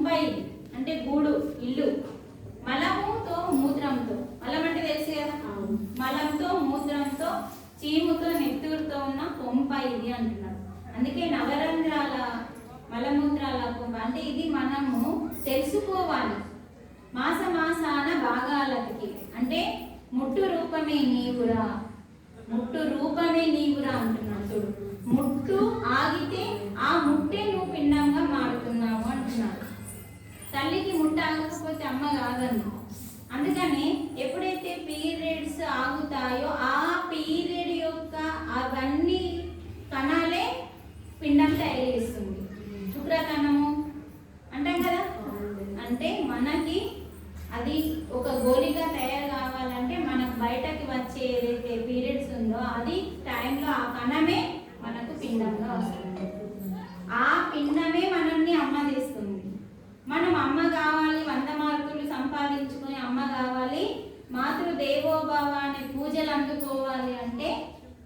కొంప ఇది అంటే గూడు ఇల్లు. మలముతో మూత్రంతో, మలం అంటే తెలుసు కదా, మలంతో మూత్రంతో చీముతో నెత్తురుతో ఉన్న కొంప ఇది అంటున్నారు. అందుకే నవరంధ్రాల మలమూత్రాల కొంప అంటే ఇది మనము తెలుసుకోవాలి. మాసమాసాన భాగాలకి అంటే ముట్టు రూపమే నీవురా, ముట్టు రూపమే నీవురా అంటున్నాడు. చూడు, ముట్టు ఆగితే ఆ ముట్టే నువ్వు పిండంగా మారుతున్నావు అంటున్నాడు. తల్లికి ముట్ట ఆగకపోతే అమ్మ కాదండి. అందుకని ఎప్పుడైతే పీరియడ్స్ ఆగుతాయో ఆ పీరియడ్ యొక్క అవన్నీ కణాలే పిండం తయారు చేస్తుంది. శుక్రకణము అంటాం కదా, అంటే మనకి అది ఒక గోలిగా తయారు కావాలంటే మనకు బయటకి వచ్చే ఏదైతే పీరియడ్స్ ఉందో అది టైంలో ఆ కణమే మనకు పిండంగా వస్తుంది. ఆ పిండమే మనల్ని అమ్మ చేస్తుంది. మనం అమ్మ కావాలి, 100 మార్కులు సంపాదించుకొని అమ్మ కావాలి, మాతృదేవోభవ అనే పూజలు అందుకోవాలి అంటే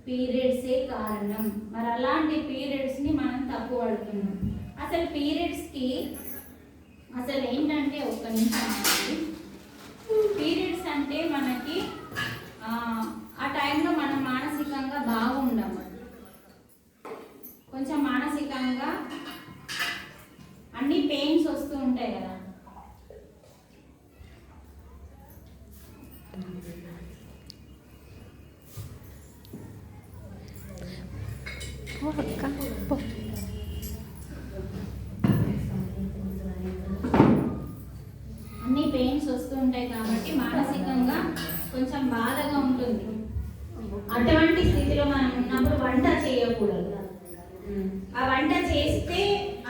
పీరియడ్సే కారణం. మరి అలాంటి పీరియడ్స్ని మనం తప్పు పడుతున్నాం. అసలు పీరియడ్స్కి అసలు ఏంటంటే ఒక్క నిమిషం, పీరియడ్స్ అంటే మనకి ఆ టైంలో మనం మానసికంగా బాగుండము, కొంచెం మానసికంగా అన్ని పెయిన్స్ వస్తూ ఉంటాయి కదా. అన్ని పెయిన్స్ వస్తూ ఉంటాయి కాబట్టి మానసికంగా కొంచెం బాధగా ఉంటుంది. అటువంటి స్థితిలో మనం ఉన్నప్పుడు వంట చేయకూడదు. ఆ వంట చేస్తే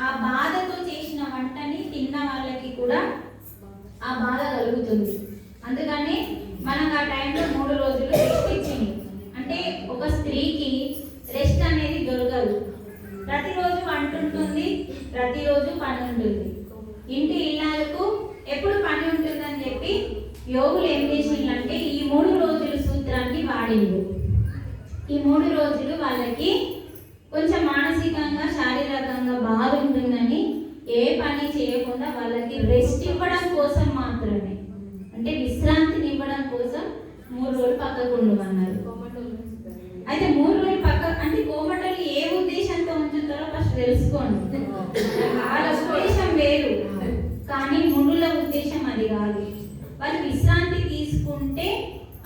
ఆ బాధతో చేసిన వంటని తిన్న వాళ్ళకి కూడా ఆ బాధ కలుగుతుంది. అందుకని మనకు ఆ టైంలో 3 రోజులు రెస్ట్ ఇచ్చింది. అంటే ఒక స్త్రీకి రెస్ట్ అనేది దొరకదు. ప్రతిరోజు వంట ఉంటుంది, ప్రతిరోజు పని ఉంటుంది. ఇంటి ఇళ్ళకు ఎప్పుడు పని ఉంటుందని చెప్పి యోగులు ఏం చేసిందంటే ఈ 3 రోజుల సూత్రాన్ని వాడిండు. ఈ 3 రోజులు వాళ్ళకి కొంచెం మానసికంగా శారీరకంగా బాగుంటుందని ఏ పని చేయకుండా వాళ్ళకి రెస్ట్ ఇవ్వడం కోసం మాత్రమే, అంటే విశ్రాంతిని ఇవ్వడం కోసం 3 రోజులు పక్కకు ఉండమన్నారు. అయితే 3 రోజులు పక్క అంటే కోమటలు ఏ ఉద్దేశంతో ఉంచుతారో ఫస్ట్ తెలుసుకోండి. వాళ్ళ ఉద్దేశం వేరు, కానీ మునుల ఉద్దేశం అది కాదు. వాళ్ళు విశ్రాంతి తీసుకుంటే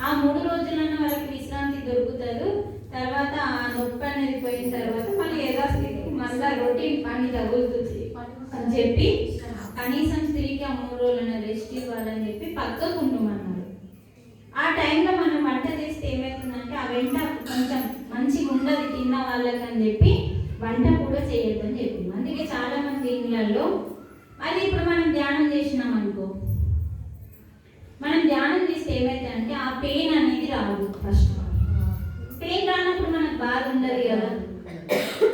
ఆ 3 రోజులన్నా వాళ్ళకి విశ్రాంతి దొరుకుతారు. తర్వాత ఆ నొప్పి అనేది పోయిన తర్వాత మళ్ళీ యథాస్థితికి మళ్ళీ రొటీన్ పని తగులుతుంది అని చెప్పి కనీసం స్త్రీకి ఆ 3 రోజులైనా రెస్ట్ ఇవ్వాలని చెప్పి పక్కకు ఉండమన్నారు. ఆ టైంలో మనం వంట చేస్తే ఏమవుతుందంటే ఆ వెంట కొంచెం మంచిగా ఉండదు తిన్న వాళ్ళకి అని చెప్పి వంట కూడా చేయొద్దని చెప్పింది. అందుకే చాలా మంది ఇళ్ళల్లో అది ఇప్పుడు మనం ధ్యానం చేసినాం అనుకో, మనం ధ్యానం చేస్తే ఏమైతే అంటే ఆ పెయిన్ అనేది రాదు. ఫస్ట్ పెయిన్ రానప్పుడు మనకు బాధ ఉండదు కదా.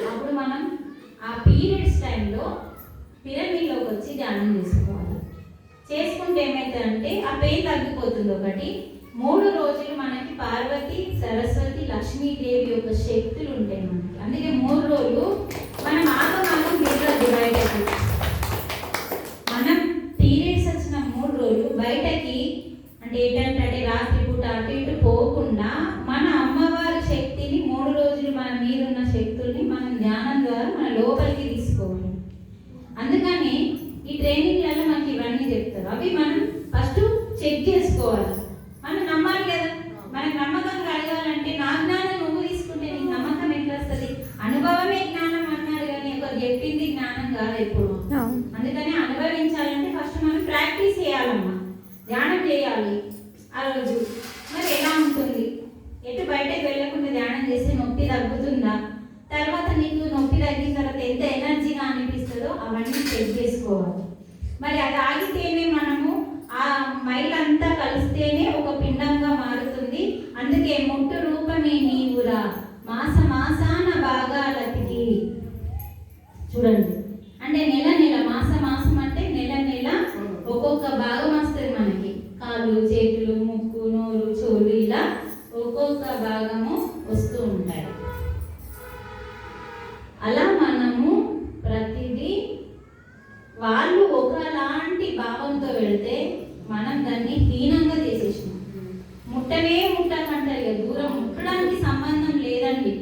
అప్పుడు మనం ఆ పీరియడ్స్ టైంలో పిరమిడ్లోకి వచ్చి ధ్యానం చేసుకోవాలి. చేసుకుంటే ఏమైతే అంటే ఆ పెయిన్ తగ్గిపోతుంది. ఒకటి 3 రోజులు మనకి పార్వతి, సరస్వతి, లక్ష్మీదేవి యొక్క శక్తులు ఉంటాయి మనకి. అందుకే 3 రోజులు మనం ఆగమాగం తిరగదు బయటకి. మనం పీరియడ్స్ వచ్చిన 3 రోజులు బయటకి అంటే ఏంటంటే రాత్రి పూట అటు ఇటు పోకుండా మన అమ్మవారి శక్తిని 3 రోజులు మన మీద ఉన్న శక్తుల్ని మనం ధ్యానం ద్వారా మన లోపలికి తీసుకోవాలి. అందుకని ఈ ట్రైనింగ్లలో మనకి ఇవన్నీ చెప్తారు. అవి మనం ఫస్ట్ చెక్ చేసుకోవాలి. మనం నమ్మాలి కదా. మనకు నమ్మకం కలగాలంటే నా జ్ఞానం నువ్వు తీసుకుంటే నీకు నమ్మకం ఎట్లా వస్తుంది? అనుభవమే జ్ఞానం అన్నారు కానీ ఒకరు చెప్పింది జ్ఞానం కాదు ఎప్పుడు. అందుకని అనుభవించాలంటే ఫస్ట్ మనం ప్రాక్టీస్ చేయాలమ్మా, ధ్యానం చేయాలి. ఆ రోజు మరి ఎలా ఉంటుంది? ఎటు బయటకు వెళ్ళకుండా ధ్యానం చేస్తే నొప్పి తగ్గుతుందా? తర్వాత నీకు నొప్పి తగ్గిన తర్వాత ఎంత ఎనర్జీగా అనిపిస్తుందో అవన్నీ చెక్ చేసుకోవాలి. మరి అది ఆగితేనే మనము ఆ మైలంతా కలిస్తేనే ఒక పిండంగా మారుతుంది. అందుకే ముట్టు రూపమే నీవురా మాసమాసాన భాగాలతికి. చూడండి, అంటే నెల నెల మాసం అంటే నెల నెల ఒక్కొక్క భాగం వస్తుంది మనకి. కాళ్ళు, చేతులు, ముక్కు, నోరు, చెవులు ఇలా ఒక్కొక్క భాగము వస్తూ ఉంటాయి. అలా మనము ప్రతిదీ వాళ్ళు ఒకలాంటి భావంతో వెళితే మనం దాన్ని హీనంగా చేసేసినాం. ముట్టనే ముట్టకంటారు ఇక, దూరం ముట్టడానికి సంబంధం లేదండి,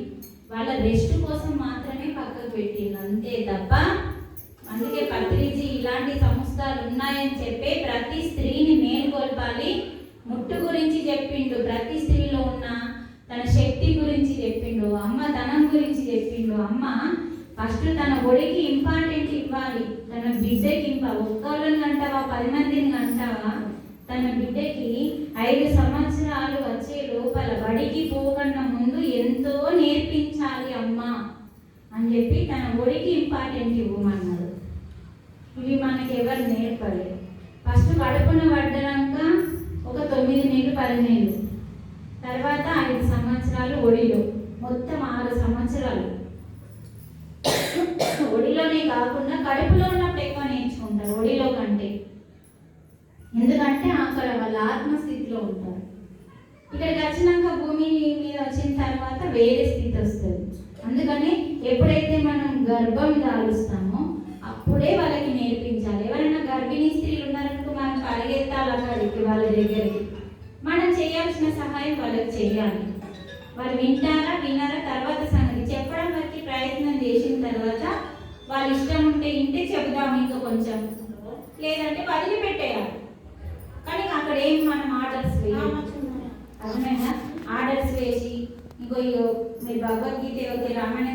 వాళ్ళ రెస్ట్ కోసం మాత్రమే పక్కకు పెట్టింది అంతే తప్ప. అందుకే పత్రిజీ ఇలాంటి సంస్థలు ఉన్నాయని చెప్పే ప్రతి స్త్రీని మేల్కొల్పాలి. ముట్టు గురించి చెప్పిండు, ప్రతి స్త్రీలో ఉన్న తన శక్తి గురించి చెప్పిండు, అమ్మ ధనం గురించి చెప్పిండు. అమ్మ ఫస్ట్ తన ఒడికి ఇంపార్టెంట్ ఇవ్వాలి, తన బిడ్డకి ఒక్కళ్ళని అంటావా 10 మందిని అంటావా, తన బిడ్డకి 5 సంవత్సరాలు వచ్చే లోపల బడికి పోకన్నా ముందు ఎంతో నేర్పించాలి అమ్మ అని చెప్పి తన ఒడికి ఇంపార్టెంట్ ఇవ్వమన్నాడు. ఇవి మనకి ఎవరు నేర్పలేదు. ఫస్ట్ కడుపున పడ్డాక ఒక 9 నెలలు 10 నెలలు, తర్వాత 5 సంవత్సరాలు ఒడిలో, మొత్తం 6 సంవత్సరాలు ఒడిలోనే కాకుండా కడుపులో ఉన్నప్పుడు ఎక్కువ నేర్చుకుంటారు ఒడిలో కంటే. ఎందుకంటే అక్కడ వాళ్ళ ఆత్మస్థితిలో ఉంటారు. ఇక్కడికి వచ్చినాక భూమి మీద వచ్చిన తర్వాత వేరే స్థితి వస్తుంది. అందుకని ఎప్పుడైతే మనం గర్భం దాలుస్తామో అప్పుడే వాళ్ళకి నేర్పించాలి. ఎవరైనా గర్భిణీ స్త్రీలు ఉన్నారనుకో మనం పరిగెత్తాలి అక్కడికి, వాళ్ళ దగ్గరికి మనం చేయాల్సిన సహాయం వాళ్ళకి చేయాలి. వాళ్ళు వింటారా వినారా తర్వాత సంగతి, చెప్పడం వరకు ప్రయత్నం చేసిన తర్వాత వాళ్ళ ఇష్టం ఉంటే ఇంటే చెబుదాం ఇంకా కొంచెం, లేదంటే వదిలిపెట్టేయాలి. కానీ అక్కడ ఏం మనం ఆర్డర్స్ వేయాలి, అర్థమైనా? ఆర్డర్స్ వేసి ఇంకో మీరు భగవద్గీత రామాయణ